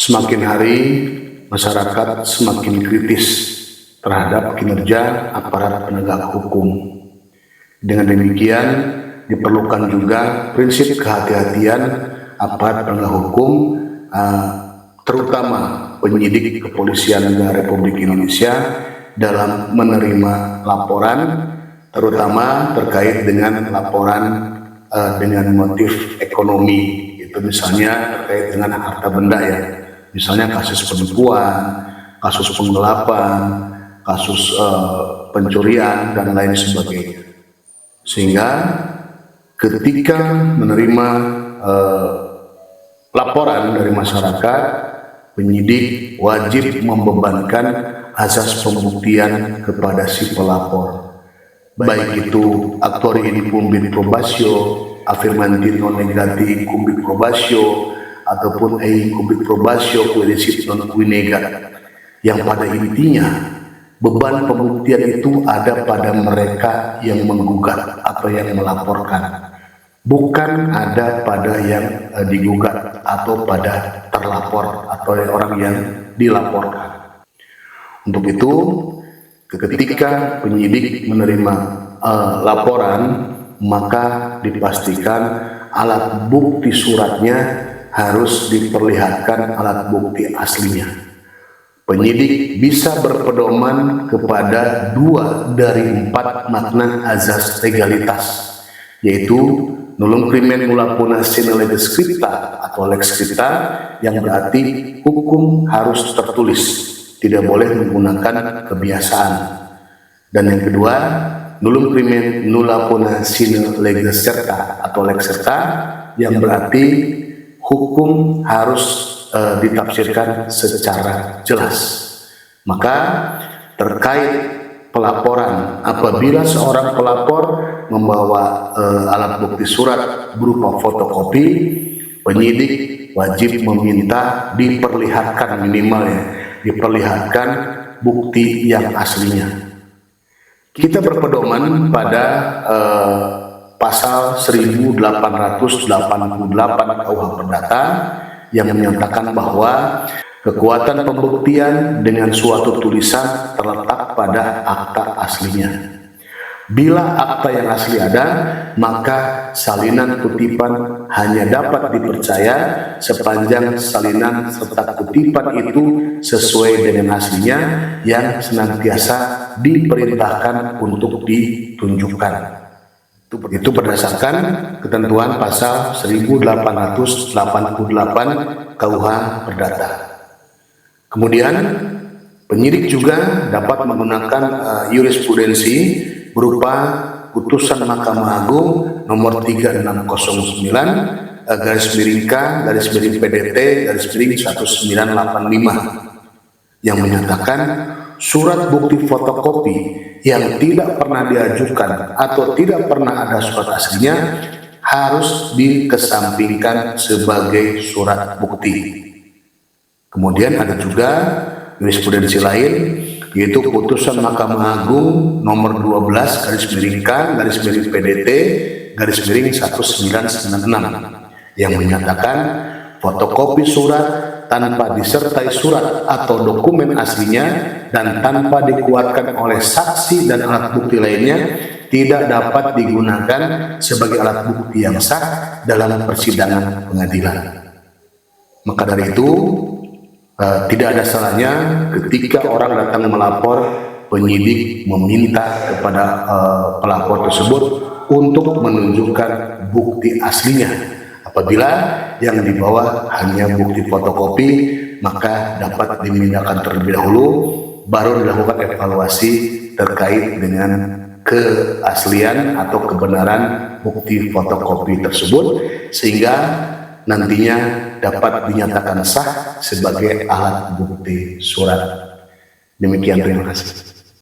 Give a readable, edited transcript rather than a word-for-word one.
Semakin hari, masyarakat semakin kritis terhadap kinerja aparat penegak hukum. Dengan demikian, diperlukan juga prinsip kehati-hatian aparat penegak hukum, terutama penyidik kepolisian negara Republik Indonesia dalam menerima laporan, terutama terkait dengan laporan dengan motif ekonomi, itu misalnya terkait dengan harta benda ya, misalnya kasus penipuan, kasus penggelapan, kasus pencurian dan lain sebagainya. Sehingga ketika menerima laporan dari masyarakat, penyidik wajib membebankan azas pembuktian kepada si pelapor, baik itu actori incumbit probatio, affirmative non negati incumbit probatio, ataupun incumbit probatio quaesit non qui negat, yang pada intinya beban pembuktian itu ada pada mereka yang menggugat atau yang melaporkan, bukan ada pada yang digugat atau pada terlapor atau orang yang dilaporkan. Untuk itu, ketika penyidik menerima laporan, maka dipastikan alat bukti suratnya harus diperlihatkan alat bukti aslinya. Penyidik bisa berpedoman kepada 2 dari 4 makna azas legalitas, yaitu nullum crimen nulla puna sine lege scripta atau lex scripta, yang berarti hukum harus tertulis, tidak boleh menggunakan kebiasaan. Dan yang kedua, nullum crimen nulla puna sine lege serta atau lex serta, yang berarti hukum harus ditafsirkan secara jelas. Maka terkait pelaporan, apabila seorang pelapor membawa alat bukti surat berupa fotokopi, penyidik wajib meminta diperlihatkan, minimalnya diperlihatkan bukti yang aslinya. Kita berpedoman pada pasal 1888 KUH Perdata yang menyatakan bahwa kekuatan pembuktian dengan suatu tulisan terletak pada akta aslinya. Bila akta yang asli ada, maka salinan kutipan hanya dapat dipercaya sepanjang salinan serta kutipan itu sesuai dengan aslinya yang senantiasa diperintahkan untuk ditunjukkan. Itu berdasarkan ketentuan pasal 1888 KUH Perdata. Kemudian penyidik juga dapat menggunakan jurisprudensi berupa putusan Mahkamah Agung nomor 3609 /PDT/1985 yang menyatakan surat bukti fotokopi yang tidak pernah diajukan atau tidak pernah ada surat aslinya harus dikesampingkan sebagai surat bukti. Kemudian ada juga jurisprudensi lain, yaitu putusan Mahkamah Agung nomor 12/PDT/1996 yang menyatakan fotokopi surat tanpa disertai surat atau dokumen aslinya dan tanpa dikuatkan oleh saksi dan alat bukti lainnya tidak dapat digunakan sebagai alat bukti yang sah dalam persidangan pengadilan. Maka dari itu tidak ada salahnya ketika orang datang melapor, penyidik meminta kepada pelapor tersebut untuk menunjukkan bukti aslinya. Apabila yang dibawa hanya bukti fotokopi, maka dapat dimindahkan terlebih dahulu, baru dilakukan evaluasi terkait dengan keaslian atau kebenaran bukti fotokopi tersebut, sehingga nantinya dapat dinyatakan sah sebagai alat bukti surat. Demikian, terima kasih.